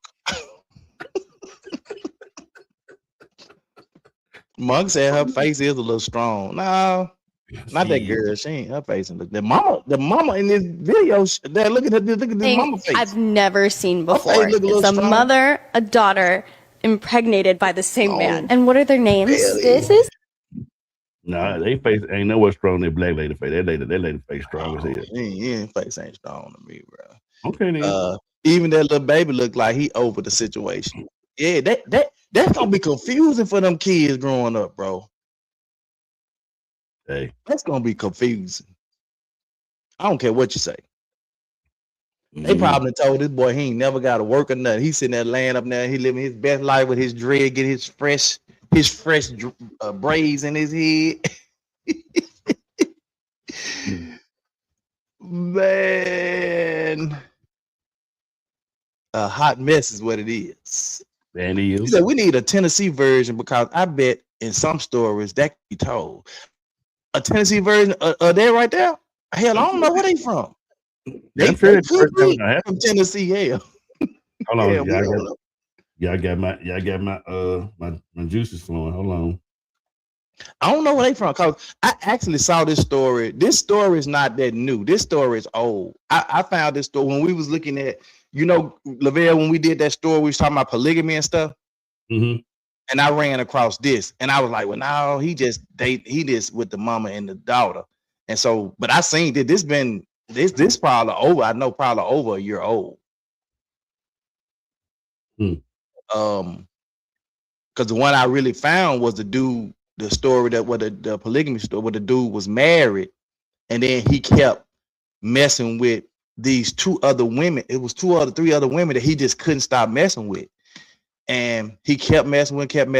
Monk said her face is a little strong. No, not that girl. She ain't her face. The mama in this video. There, look at this mama face. I've never seen Her face before. look a little It's a strong. mother, a daughter, impregnated by the same man. And what are their names? Really? This is Nah, they face ain't nowhere strong than black lady face. That lady face strong as hell. Yeah, face ain't strong to me, bro. Okay then. Even that little baby look like he over the situation. Yeah, that's gonna be confusing for them kids growing up, bro. Hey. That's gonna be confusing. I don't care what you say. They Mhm. probably told this boy he ain't never got to work or nothing. He's sitting there laying up there. He living his best life with his dread, get his fresh braids in his head. Man, a hot mess is what it is. And he He is. said we need a Tennessee version because I bet in some stories that can be told. A Tennessee version of that right there. Hell, I don't know where they from. I'm sure it's the could first time be it happened. from Tennessee. Hell, Hold on, hell, we don't know. y'all got my juices flowing. Hold on. I don't know where they from because I actually saw this story. This story is not that new. This story is old. I found this story when we was looking at, Lavelle, when we did that story, we was talking about polygamy and stuff. Mm-hmm. And I ran across this, and I was like, well, no, he just with the mama and the daughter. And so, but I seen that this probably over. I know probably over a year old. Because the one I really found was the story that the polygamy story where the dude was married, and then he kept messing with these two other women. It was three other women that he just couldn't stop messing with. And he kept messing with, and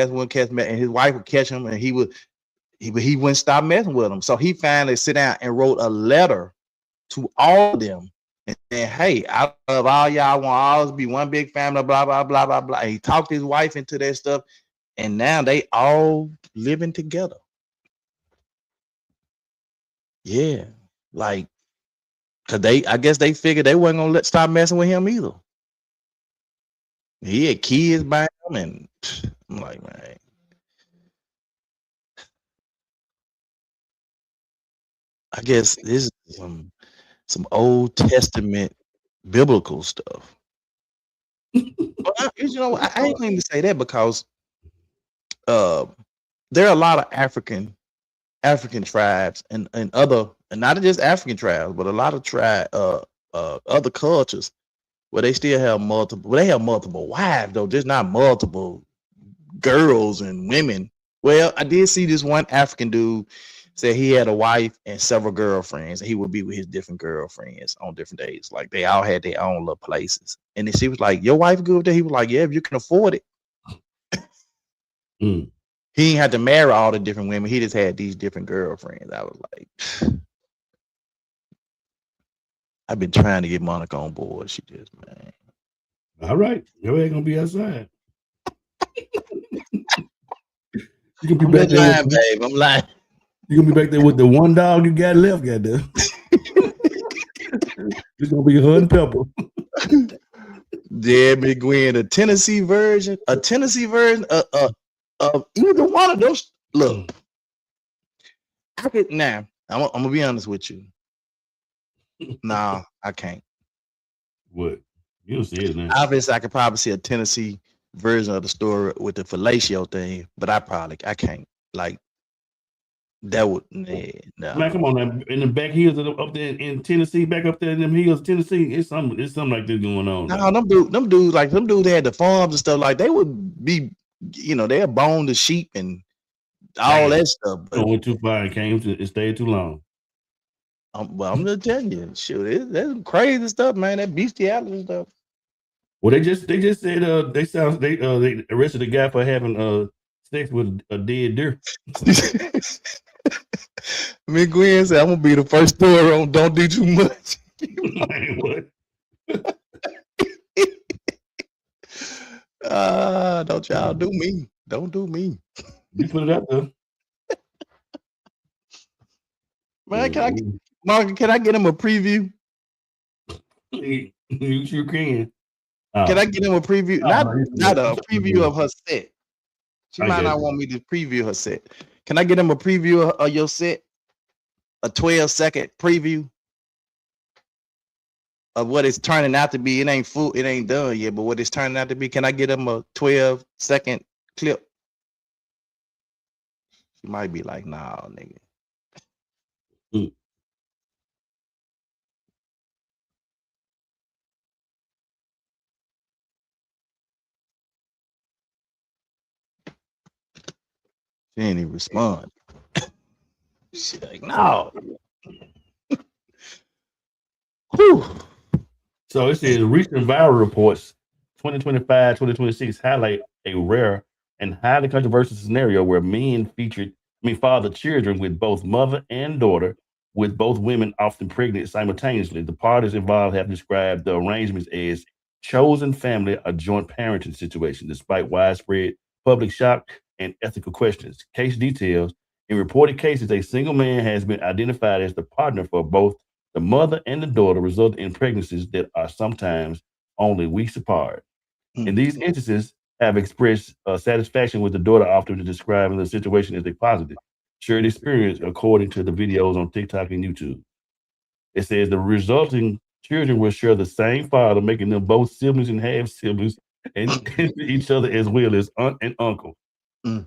his wife would catch him, and he wouldn't stop messing with him. So he finally sit down and wrote a letter to all of them and said, hey, I love all y'all, I want always be one big family, blah, blah, blah, blah, blah. And he talked his wife into that stuff, and now they all living together. Yeah, like, cause I guess they figured they wasn't gonna stop messing with him either. He had kids by him, and I'm like, man. I guess this is some Old Testament biblical stuff. But I ain't going to say that because there are a lot of African tribes and other, and not just African tribes, but a lot of other cultures where they still have multiple. Well, they have multiple wives though, just not multiple girls and women Well, I did see this one African dude said he had a wife and several girlfriends, and he would be with his different girlfriends on different days. Like they all had their own little places. And then she was like, "Your wife good with that?" He was like, "Yeah, if you can afford it." Mm. He ain't had to marry all the different women. He just had these different girlfriends. I was like, I've been trying to get Monica on board. She just, man. All right. Your ain't gonna be outside. You can be back there, lying, babe. I'm lying. You gonna be back there with the one dog you got left, goddamn. It's gonna be her and Pepper. Debbie Gwen, a Tennessee version of either one of those. Look, I could now. I'm gonna be honest with you. Nah, I can't. What? You don't see it now. Obviously, I could probably see a Tennessee version of the story with the fellatio thing, but I can't. Like that would no. Man, come on now. In the back hills up there in Tennessee, back up there in them hills, Tennessee, it's something like this going on. No, them dudes had the farms and stuff. Like they would be, they'll bone the sheep and all that stuff. But went too far and it stayed too long. Well, I'm just telling you, shoot, that's crazy stuff, man. That bestiality stuff. Well, they just said they arrested a guy for having sex with a dead deer. Me and Gwen said, "I'm gonna be the first story on Don't Do Too Much." What? Don't y'all do me. Don't do me. You put it out there. Man, can I get him a preview? You can. Can I get him a preview? Not a preview of her set. She might not want me to preview her set. Can I get him a preview of your set? A 12-second preview of what it's turning out to be. It ain't full, it ain't done yet, but what it's turning out to be. Can I get him a 12-second clip? She might be like, "Nah, nigga." She ain't even respond. She's like, "No." So it says recent viral reports 2025-2026 highlight a rare and highly controversial scenario where men father children with both mother and daughter, with both women often pregnant simultaneously. The parties involved have described the arrangements as chosen family or joint parenting situation, despite widespread public shock and ethical questions. Case details: in reported cases, a single man has been identified as the partner for both the mother and the daughter, resulting in pregnancies that are sometimes only weeks apart. In these instances, have expressed satisfaction with the daughter, often describing the situation as a positive, shared experience, according to the videos on TikTok and YouTube. It says the resulting children will share the same father, making them both siblings and half siblings, and each other as well as aunt and uncle. The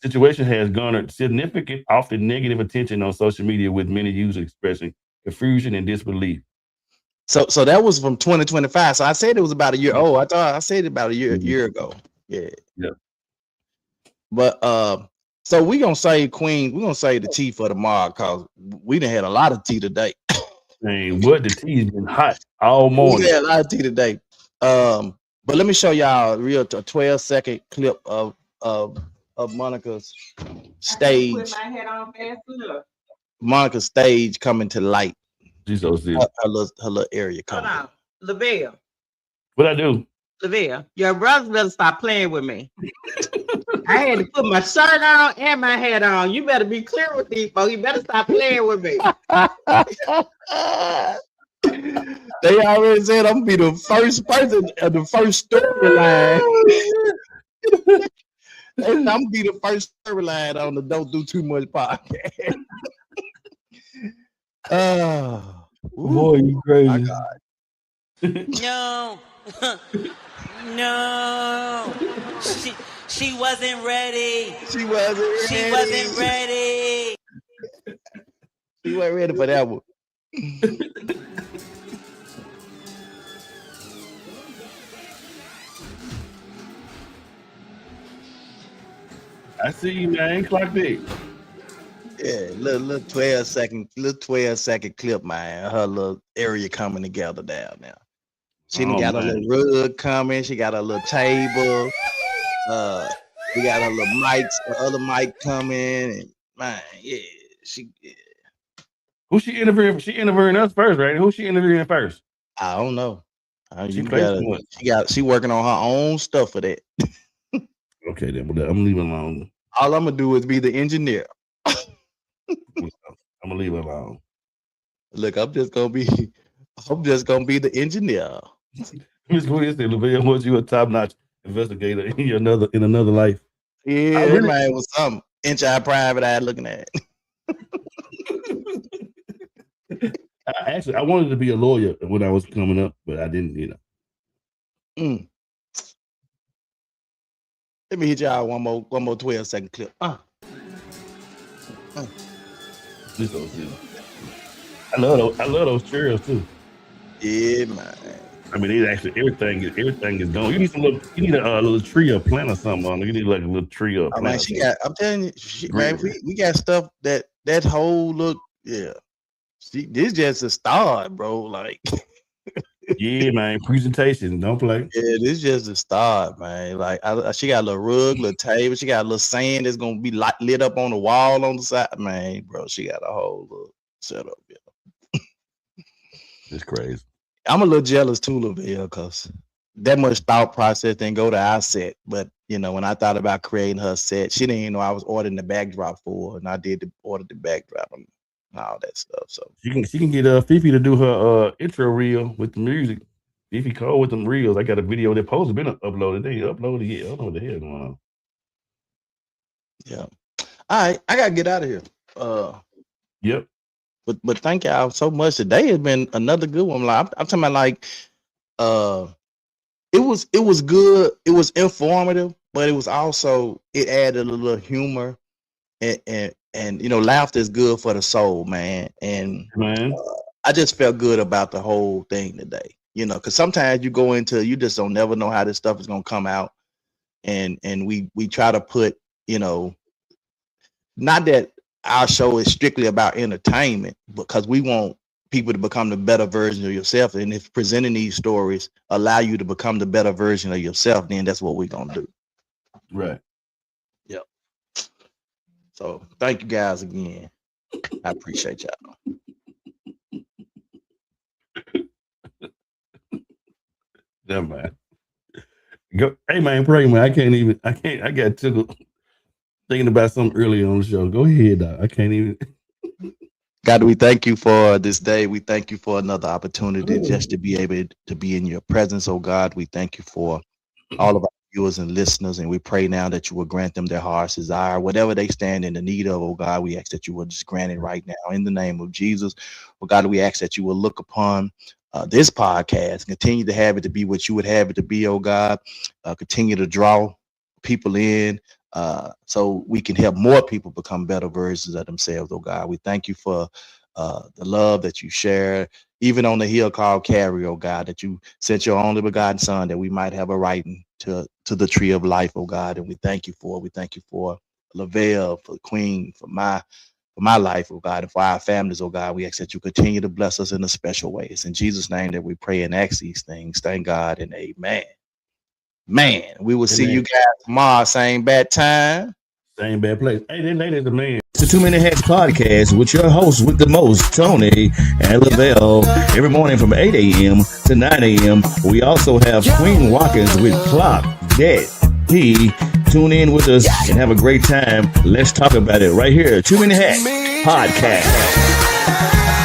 situation has garnered significant, often negative attention on social media, with many users expressing confusion and disbelief. So that was from 2025. So I said it was about a year. Oh, I thought I said it about a year ago. Yeah. But so we gonna say Queen. We're gonna say the tea for tomorrow because we done had a lot of tea today. Man, what the tea's been hot all morning. We had a lot of tea today. But let me show y'all a 12-second clip of Monica's stage. Put my head on fast enough. Monica's stage coming to light. She's so serious. Her little area coming. Hold on, Lavelle. What I do? Lavelle, your brother better stop playing with me. I had to put my shirt on and my hat on. You better be clear with these folks. You better stop playing with me. They already said I'm gonna be the first person of the first storyline. I'm gonna be the first storyline on the Don't Do Too Much podcast. Boy, you crazy. My God. No. No. She wasn't ready. She wasn't ready. She wasn't ready for that one. I see you, man. Clock it. Yeah, little 12-second clip, man. Her little area coming together down now. She done got a little rug coming. She got a little table. We got a little mics, the other mic coming, and man, yeah, Who she interviewing? She interviewing us first, right? Who she interviewing first? I don't know. She working on her own stuff for that. Okay, then I'm leaving alone. All I'm gonna do is be the engineer. I'm gonna leave it alone. Look, I'm just gonna be the engineer. Miss Queen said, LaVelle, was you a top-notch investigator in another life? Yeah, that man was something. Inch-eye private eye looking at it. I wanted to be a lawyer when I was coming up, but I didn't, Let me hit y'all one more 12-second clip. This those, I love those chairs too. Yeah, man. I mean, everything is gone. You need a little tree or plant or something on it. You need like a little tree or plant. I'm telling you, man, we got stuff that whole look, yeah. This just a start, bro. Like, yeah, man. Presentation, don't play. Yeah, this just a start, man. Like, she got a little rug, little table. She got a little sand that's gonna be lit up on the wall on the side, man. Bro, she got a whole little setup. Yeah, it's crazy. I'm a little jealous too, LaVelle, because that much thought process didn't go to our set. But when I thought about creating her set, she didn't even know I was ordering the backdrop for her, and I did order the backdrop and all that stuff. So she can get Fifi to do her intro reel with the music. Fifi Cole with them reels. I got a video that post been uploaded. They uploaded it. I don't know what the hell going on. Yeah. All right, I gotta get out of here. Yep. But thank y'all so much. Today has been another good one. Like I'm talking about, like, it was good. It was informative, but it was also, it added a little humor, and laughter is good for the soul, man. And I just felt good about the whole thing today. Because sometimes you go into, you just don't never know how this stuff is gonna come out, and we try to put, not that our show is strictly about entertainment, because we want people to become the better version of yourself. And if presenting these stories allow you to become the better version of yourself, then that's what we're gonna do. Right. Yep. So thank you guys again. I appreciate y'all. Yeah, man. Go, hey man, pray, man. I got tickled thinking about something earlier on the show. Go ahead, dog. I can't even. God, we thank you for this day. We thank you for another opportunity just to be able to be in your presence, oh God. We thank you for all of our viewers and listeners, and we pray now that you will grant them their heart's desire. Whatever they stand in the need of, oh God, we ask that you will just grant it right now in the name of Jesus. Oh God, we ask that you will look upon this podcast, continue to have it to be what you would have it to be, oh God. Continue to draw people in, so we can help more people become better versions of themselves, oh God. We thank you for the love that you share, even on the hill called Calvary, oh God, that you sent your only begotten Son, that we might have a right to the tree of life, oh God. And we thank you for it. We thank you for LaVelle, for Queen, for my life, oh God, and for our families, oh God. We ask that you continue to bless us in a special way. It's in Jesus' name that we pray and ask these things. Thank God and amen. Man, we will see you guys tomorrow, same bad time, same bad place. Hey, that lady's the man. It's the 2 Minute Hacks Podcast with your hosts with the most, Tony and LaVelle, every morning from 8 a.m. to 9 a.m. We also have Queen Watkins with Clock Dead. Tune in with us and have a great time. Let's talk about it right here. 2 Minute Hacks Podcast.